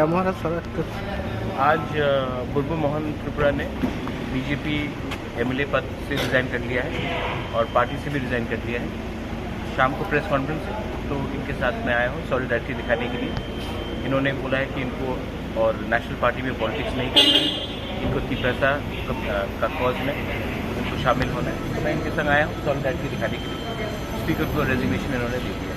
दया महाराज sir आज बुर्बु मोहन त्रिपुरा ने BJP MLA पद से रिज़ाइन कर लिया है और पार्टी से भी रिज़ाइन कर लिया है। शाम को प्रेस कॉन्फ्रेंस है तो इनके साथ मैं आया हूँ सॉलिडारिटी दिखाने के लिए। इन्होंने बोला है कि इनको और नेशनल पार्टी में पॉलिटिक्स नहीं करना है, इनको पैसा का कॉज में इनको शामिल होना है। तो मैं इनके संग आया हूँ सॉलिडारिटी दिखाने के लिए। स्पीकर को रेजिग्नेशन इन्होंने दी।